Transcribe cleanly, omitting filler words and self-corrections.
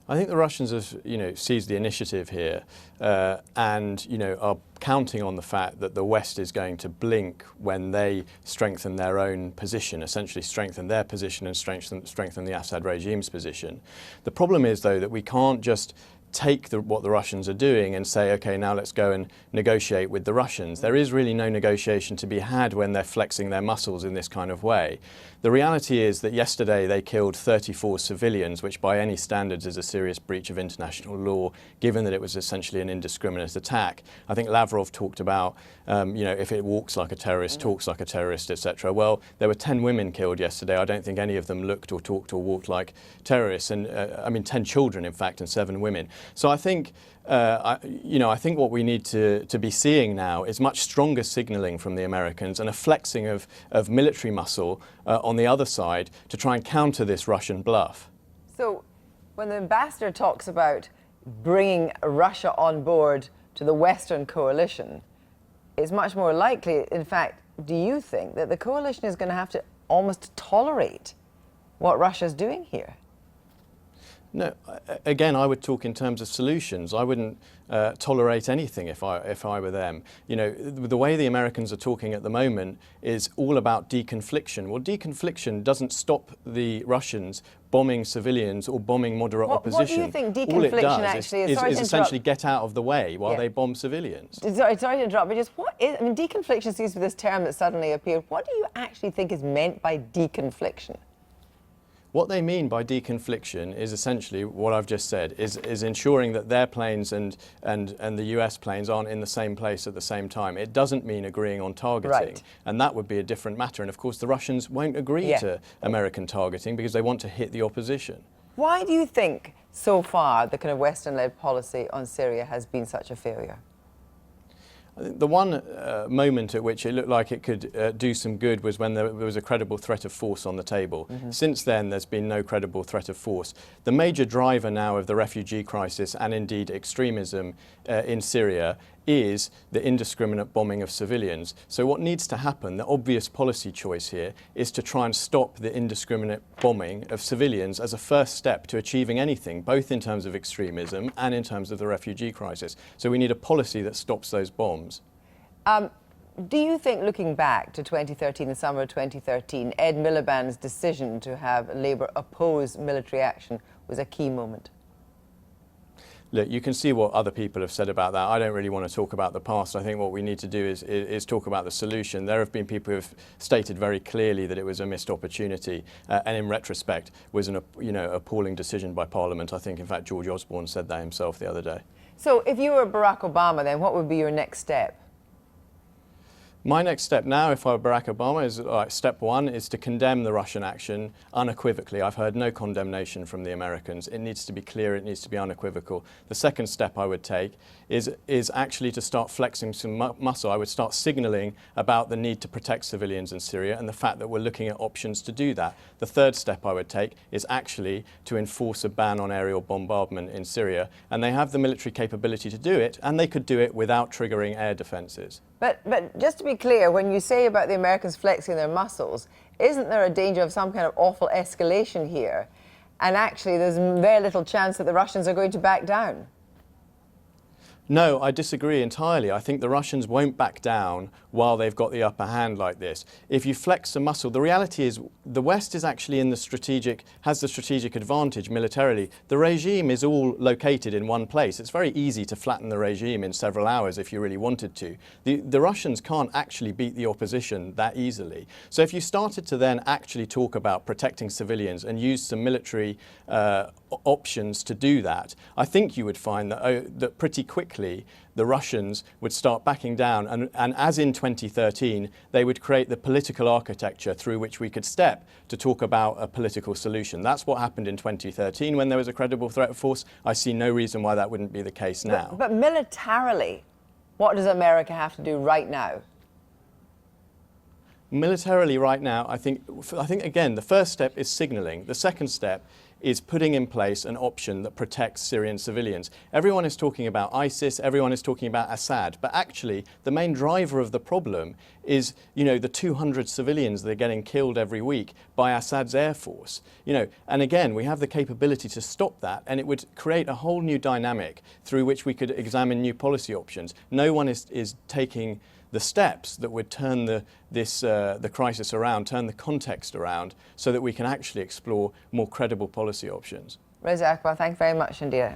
I think the Russians have, seized the initiative here, and, are counting on the fact that the West is going to blink when they strengthen their own position, essentially strengthen their position and strengthen the Assad regime's position. The problem is, though, that we can't just take what the Russians are doing and say, okay, now let's go and negotiate with the Russians. There is really no negotiation to be had when they're flexing their muscles in this kind of way. The reality is that yesterday they killed 34 civilians, which by any standards is a serious breach of international law, given that it was essentially an indiscriminate attack. I think Lavrov talked about, if it walks like a terrorist, talks like a terrorist, etc. Well, there were 10 women killed yesterday. I don't think any of them looked or talked or walked like terrorists. And 10 children, in fact, and 7 women. So I think, I think what we need to be seeing now is much stronger signalling from the Americans and a flexing of military muscle on the other side to try and counter this Russian bluff. So when the ambassador talks about bringing Russia on board to the Western coalition, it's much more likely, in fact, do you think that the coalition is going to have to almost tolerate what Russia's doing here? No, again, I would talk in terms of solutions. I wouldn't tolerate anything if I were them. The way the Americans are talking at the moment is all about deconfliction. Well, deconfliction doesn't stop the Russians bombing civilians or bombing moderate opposition. What do you think deconfliction actually is? Is essentially get out of the way while they bomb civilians. Sorry to interrupt, but just what is, deconfliction seems to be this term that suddenly appeared. What do you actually think is meant by deconfliction? What they mean by deconfliction is essentially what I've just said, is ensuring that their planes and the US planes aren't in the same place at the same time. It doesn't mean agreeing on targeting, right. And that would be a different matter. And of course the Russians won't agree to American targeting because they want to hit the opposition. Why do you think so far the kind of Western-led policy on Syria has been such a failure? The one moment at which it looked like it could do some good was when there was a credible threat of force on the table. Since then, there's been no credible threat of force. The major driver now of the refugee crisis and indeed extremism in Syria is the indiscriminate bombing of civilians. So what needs to happen, the obvious policy choice here, is to try and stop the indiscriminate bombing of civilians as a first step to achieving anything, both in terms of extremism and in terms of the refugee crisis. So we need a policy that stops those bombs. Do you think, looking back to 2013, the summer of 2013, Ed Miliband's decision to have Labour oppose military action was a key moment? Look, you can see what other people have said about that. I don't really want to talk about the past. I think what we need to do is talk about the solution. There have been people who have stated very clearly that it was a missed opportunity, and in retrospect was an appalling decision by Parliament. I think, in fact, George Osborne said that himself the other day. So if you were Barack Obama, then what would be your next step? My next step now, if I were Barack Obama, is step one is to condemn the Russian action unequivocally. I've heard no condemnation from the Americans. It needs to be clear, it needs to be unequivocal. The second step I would take is actually to start flexing some muscle. I would start signalling about the need to protect civilians in Syria and the fact that we're looking at options to do that. The third step I would take is actually to enforce a ban on aerial bombardment in Syria. And they have the military capability to do it, and they could do it without triggering air defences. But just to be clear, when you say about the Americans flexing their muscles, isn't there a danger of some kind of awful escalation here? And actually, there's very little chance that the Russians are going to back down. No, I disagree entirely. I think the Russians won't back down while they've got the upper hand like this. If you flex a muscle, the reality is the West is actually has the strategic advantage militarily. The regime is all located in one place. It's very easy to flatten the regime in several hours if you really wanted to. The Russians can't actually beat the opposition that easily. So if you started to then actually talk about protecting civilians and use some military options to do that, I think you would find that pretty quickly the Russians would start backing down, and as in 2013, they would create the political architecture through which we could step to talk about a political solution. That's what happened in 2013 when there was a credible threat of force. I see no reason why that wouldn't be the case now. But militarily, what does America have to do right now? Militarily right now, I think again, the first step is signalling. The second step is putting in place an option that protects Syrian civilians. Everyone is talking about ISIS, everyone is talking about Assad, but actually the main driver of the problem is, the 200 civilians that are getting killed every week by Assad's air force. And again, we have the capability to stop that, and it would create a whole new dynamic through which we could examine new policy options. No one is taking the steps that would turn the crisis around, turn the context around, so that we can actually explore more credible policy options. Reza Afshar, thank you very much indeed.